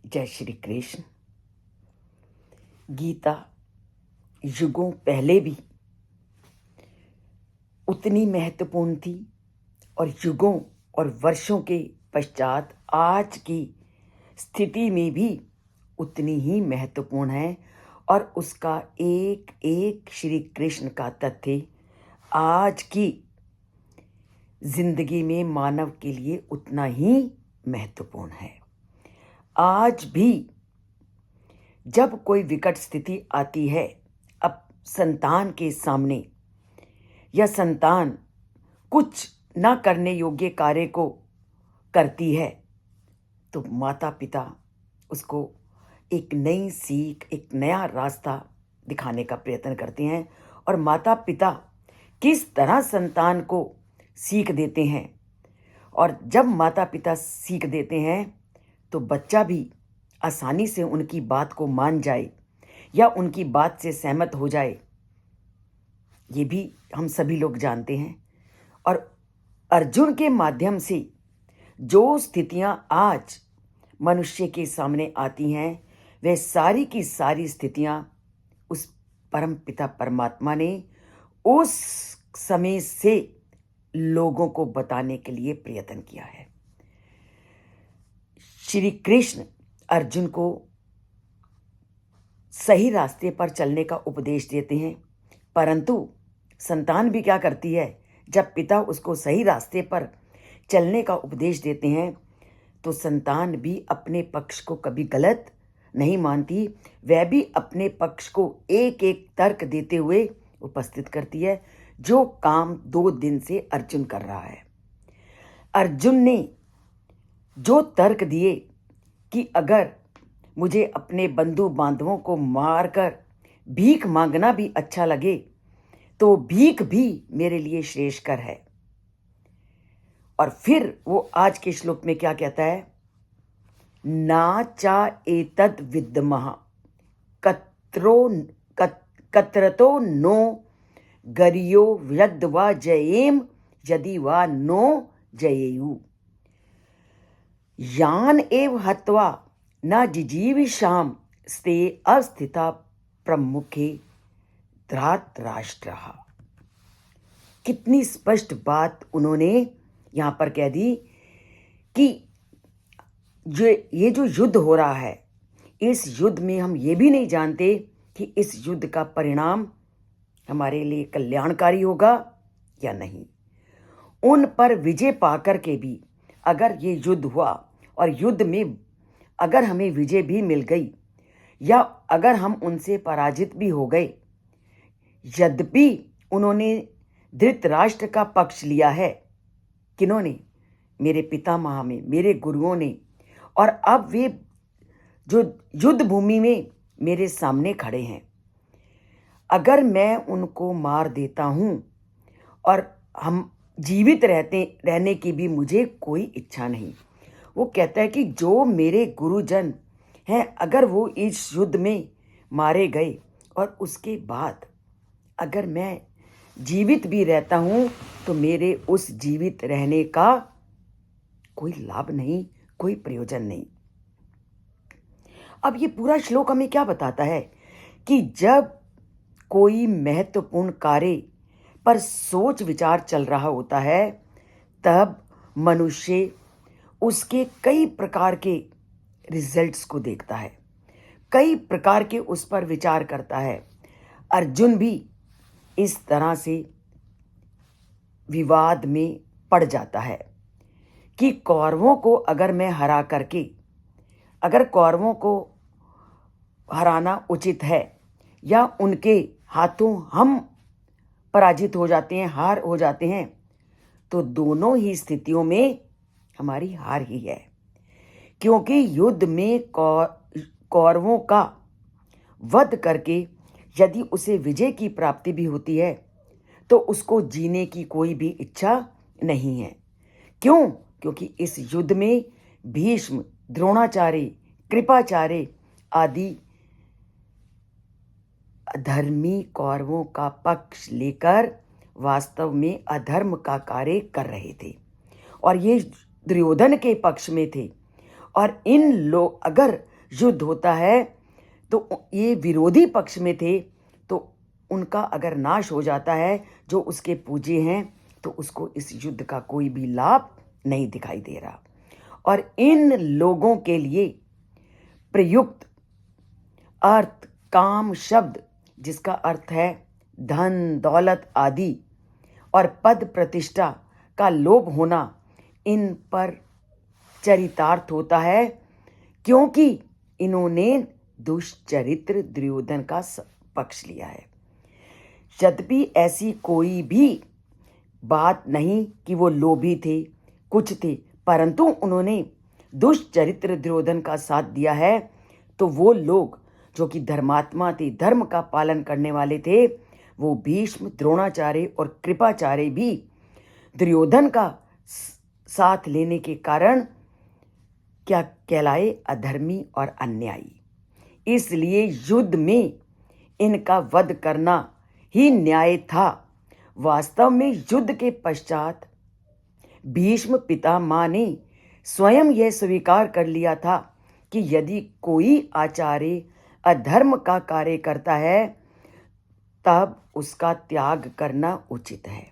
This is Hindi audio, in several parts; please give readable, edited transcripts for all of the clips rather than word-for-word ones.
जय श्री कृष्ण। गीता युगों पहले भी उतनी महत्वपूर्ण थी और युगों और वर्षों के पश्चात आज की स्थिति में भी उतनी ही महत्वपूर्ण है और उसका एक एक श्री कृष्ण का तथ्य आज की जिंदगी में मानव के लिए उतना ही महत्वपूर्ण है। आज भी जब कोई विकट स्थिति आती है, अब संतान के सामने या संतान कुछ न करने योग्य कार्य को करती है, तो माता पिता उसको एक नई सीख, एक नया रास्ता दिखाने का प्रयत्न करते हैं। और माता पिता किस तरह संतान को सीख देते हैं, और जब माता पिता सीख देते हैं तो बच्चा भी आसानी से उनकी बात को मान जाए या उनकी बात से सहमत हो जाए, ये भी हम सभी लोग जानते हैं। और अर्जुन के माध्यम से जो स्थितियां आज मनुष्य के सामने आती हैं, वह सारी की सारी स्थितियां उस परम पिता परमात्मा ने उस समय से लोगों को बताने के लिए प्रयत्न किया है। श्री कृष्ण अर्जुन को सही रास्ते पर चलने का उपदेश देते हैं, परंतु संतान भी क्या करती है, जब पिता उसको सही रास्ते पर चलने का उपदेश देते हैं तो संतान भी अपने पक्ष को कभी गलत नहीं मानती, वह भी अपने पक्ष को एक एक तर्क देते हुए उपस्थित करती है, जो काम 2 दिन से अर्जुन कर रहा है। अर्जुन ने जो तर्क दिए कि अगर मुझे अपने बंधु बांधवों को मारकर भीख मांगना भी अच्छा लगे तो भीख भी मेरे लिए श्रेष्ठकर है। और फिर वो आज के श्लोक में क्या कहता है, ना चा एतद विद्मः कत्रतो नो गरियो यद्वा जयेम यदि वा नो जयेयु यान एव हत्वा न जिजीविषाम स्ते अस्थिता प्रमुखे धृतराष्ट्रः। कितनी स्पष्ट बात उन्होंने यहां पर कह दी कि ये जो युद्ध हो रहा है, इस युद्ध में हम ये भी नहीं जानते कि इस युद्ध का परिणाम हमारे लिए कल्याणकारी होगा या नहीं। उन पर विजय पाकर के भी अगर ये युद्ध हुआ और युद्ध में अगर हमें विजय भी मिल गई या अगर हम उनसे पराजित भी हो गए, यद्यपि उन्होंने धृतराष्ट्र का पक्ष लिया है, किन्होंने, मेरे पितामह में, मेरे गुरुओं ने, और अब वे जो युद्ध भूमि में मेरे सामने खड़े हैं, अगर मैं उनको मार देता हूं और हम जीवित रहने की भी मुझे कोई इच्छा नहीं। वो कहता है कि जो मेरे गुरुजन हैं, अगर वो इस युद्ध में मारे गए और उसके बाद अगर मैं जीवित भी रहता हूं तो मेरे उस जीवित रहने का कोई लाभ नहीं, कोई प्रयोजन नहीं। अब ये पूरा श्लोक हमें क्या बताता है कि जब कोई महत्वपूर्ण कार्य पर सोच विचार चल रहा होता है, तब मनुष्य उसके कई प्रकार के रिजल्ट्स को देखता है, कई प्रकार के उस पर विचार करता है। अर्जुन भी इस तरह से विवाद में पड़ जाता है कि कौरवों को अगर मैं हरा करके, अगर कौरवों को हराना उचित है या उनके हाथों हम पराजित हो जाते हैं, हार हो जाते हैं, तो दोनों ही स्थितियों में हमारी हार ही है। क्योंकि युद्ध में कौरवों का वध करके यदि उसे विजय की प्राप्ति भी होती है तो उसको जीने की कोई भी इच्छा नहीं है। क्यों? क्योंकि इस युद्ध में भीष्म, द्रोणाचार्य, कृपाचार्य आदि अधर्मी कौरवों का पक्ष लेकर वास्तव में अधर्म का कार्य कर रहे थे और ये दुर्योधन के पक्ष में थे। और इन लोग, अगर युद्ध होता है तो ये विरोधी पक्ष में थे, तो उनका अगर नाश हो जाता है, जो उसके पूज्य हैं, तो उसको इस युद्ध का कोई भी लाभ नहीं दिखाई दे रहा। और इन लोगों के लिए प्रयुक्त अर्थ काम शब्द, जिसका अर्थ है धन दौलत आदि और पद प्रतिष्ठा का लोभ होना, इन पर चरितार्थ होता है, क्योंकि इन्होंने दुष्चरित्र दुर्योधन का पक्ष लिया है। यद्यपि ऐसी कोई भी बात नहीं कि वो लोभी थे, कुछ थे, परंतु उन्होंने दुष्चरित्र दुर्योधन का साथ दिया है, तो वो लोग जो कि धर्मात्मा थे, धर्म का पालन करने वाले थे, वो भीष्म, द्रोणाचार्य और कृपाचार्य भी दुर्योधन का साथ लेने के कारण क्या कहलाए? अधर्मी और अन्यायी। इसलिए युद्ध में इनका वध करना ही न्याय था। वास्तव में युद्ध के पश्चात भीष्म पितामह ने स्वयं यह स्वीकार कर लिया था कि यदि कोई आचार्य अधर्म का कार्य करता है, तब उसका त्याग करना उचित है।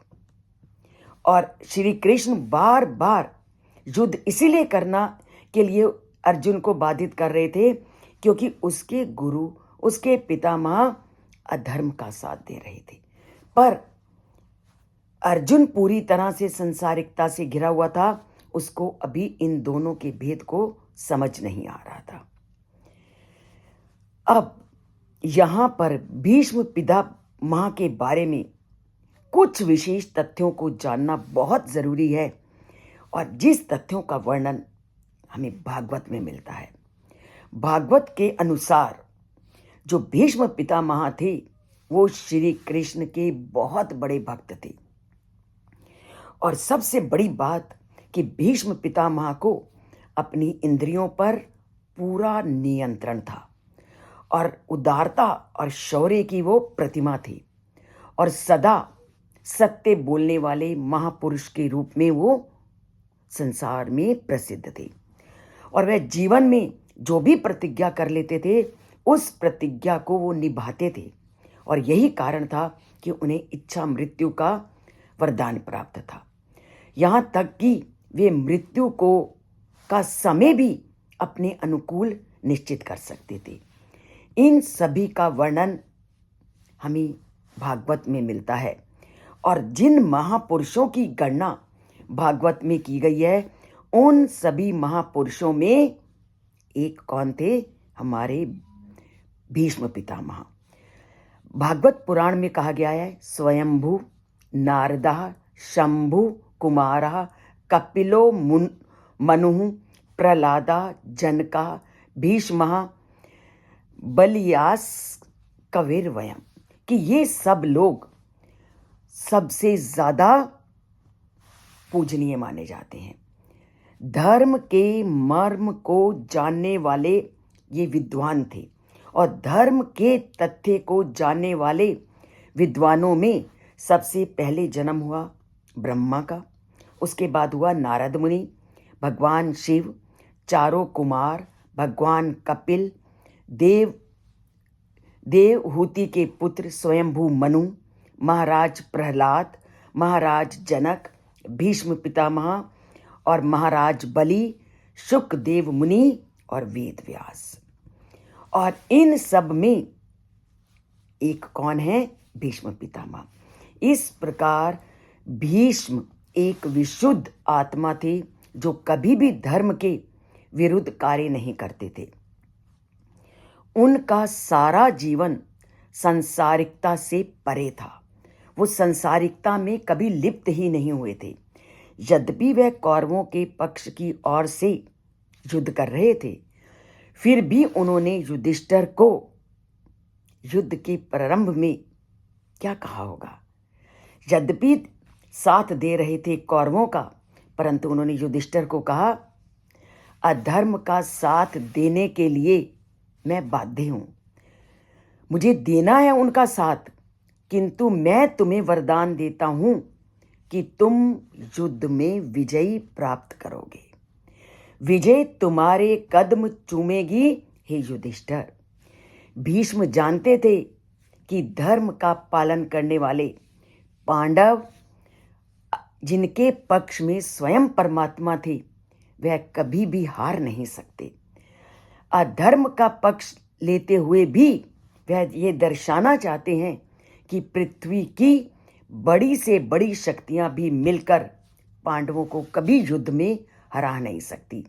और श्री कृष्ण बार बार युद्ध इसीलिए करना के लिए अर्जुन को बाधित कर रहे थे, क्योंकि उसके गुरु, उसके पितामह अधर्म का साथ दे रहे थे। पर अर्जुन पूरी तरह से संसारिकता से घिरा हुआ था, उसको अभी इन दोनों के भेद को समझ नहीं आ रहा था। अब यहां पर भीष्म पितामह के बारे में कुछ विशेष तथ्यों को जानना बहुत जरूरी है, और जिस तथ्यों का वर्णन हमें भागवत में मिलता है। भागवत के अनुसार जो भीष्म पितामह थे, वो श्री कृष्ण के बहुत बड़े भक्त थे। और सबसे बड़ी बात कि भीष्म पितामह को अपनी इंद्रियों पर पूरा नियंत्रण था, और उदारता और शौर्य की वो प्रतिमा थी, और सदा सत्य बोलने वाले महापुरुष के रूप में वो संसार में प्रसिद्ध थे। और वह जीवन में जो भी प्रतिज्ञा कर लेते थे, उस प्रतिज्ञा को वो निभाते थे, और यही कारण था कि उन्हें इच्छा मृत्यु का वरदान प्राप्त था। यहाँ तक कि वे मृत्यु का समय भी अपने अनुकूल निश्चित कर सकते थे। इन सभी का वर्णन हमें भागवत में मिलता है, और जिन महापुरुषों की गणना भागवत में की गई है, उन सभी महापुरुषों में एक कौन थे? हमारे भीष्म पितामह। भागवत पुराण में कहा गया है, स्वयंभू नारदः शंभु कुमारः कपिलो मनुः प्रहलादा जनका भीष्मः बलियास कविर्वयम्, कि ये सब लोग सबसे ज्यादा पूजनीय माने जाते हैं। धर्म के मर्म को जानने वाले ये विद्वान थे, और धर्म के तथ्य को जानने वाले विद्वानों में सबसे पहले जन्म हुआ ब्रह्मा का, उसके बाद हुआ नारद मुनि, भगवान शिव, चारों कुमार, भगवान कपिल, देवहूति के पुत्र स्वयंभू मनु, महाराज प्रहलाद, महाराज जनक, भीष्म पितामह और महाराज बलि, शुकदेव मुनि और वेद व्यास। और इन सब में एक कौन है? भीष्म पितामह। इस प्रकार भीष्म एक विशुद्ध आत्मा थे, जो कभी भी धर्म के विरुद्ध कार्य नहीं करते थे। उनका सारा जीवन संसारिकता से परे था। वो संसारिकता में कभी लिप्त ही नहीं हुए थे। यद्यपि वह कौरवों के पक्ष की ओर से युद्ध कर रहे थे, फिर भी उन्होंने युधिष्ठिर को युद्ध के प्रारंभ में क्या कहा होगा? यद्यपि साथ दे रहे थे कौरवों का, परंतु उन्होंने युधिष्ठिर को कहा, अधर्म का साथ देने के लिए मैं बाध्य हूं, मुझे देना है उनका साथ, किंतु मैं तुम्हें वरदान देता हूं कि तुम युद्ध में विजय प्राप्त करोगे। विजय तुम्हारे कदम चूमेगी, हे युधिष्ठिर, भीष्म जानते थे कि धर्म का पालन करने वाले पांडव, जिनके पक्ष में स्वयं परमात्मा थे, वह कभी भी हार नहीं सकते। अधर्म का पक्ष लेते हुए भी वह ये दर्शाना चाहते हैं कि पृथ्वी की बड़ी से बड़ी शक्तियां भी मिलकर पांडवों को कभी युद्ध में हरा नहीं सकती।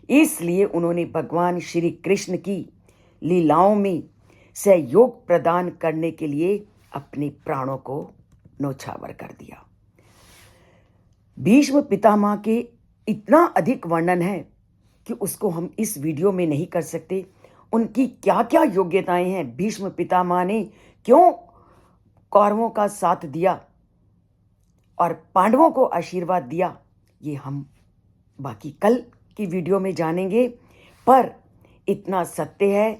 इसलिए उन्होंने भगवान श्री कृष्ण की लीलाओं में सहयोग प्रदान करने के लिए अपने प्राणों को न्यौछावर कर दिया। भीष्म पितामह के इतना अधिक वर्णन है कि उसको हम इस वीडियो में नहीं कर सकते। उनकी क्या क्या योग्यताएं हैं, भीष्म पितामह ने क्यों कौरवों का साथ दिया और पांडवों को आशीर्वाद दिया, ये हम बाकी कल की वीडियो में जानेंगे। पर इतना सत्य है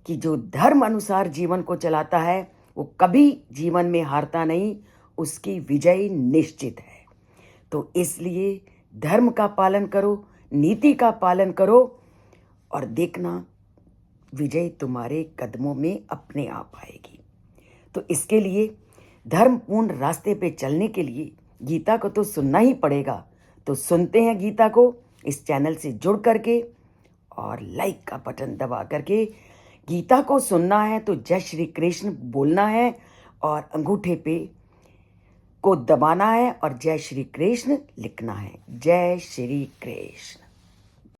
कि जो धर्म अनुसार जीवन को चलाता है वो कभी जीवन में हारता नहीं, उसकी विजय निश्चित है। तो इसलिए धर्म का पालन करो, नीति का पालन करो और देखना विजय तुम्हारे कदमों में अपने आप आएगी। तो इसके लिए धर्मपूर्ण रास्ते पे चलने के लिए गीता को तो सुनना ही पड़ेगा। तो सुनते हैं गीता को इस चैनल से जुड़ करके और लाइक का बटन दबा करके। गीता को सुनना है तो जय श्री कृष्ण बोलना है और अंगूठे पे को दबाना है और जय श्री कृष्ण लिखना है। जय श्री कृष्ण।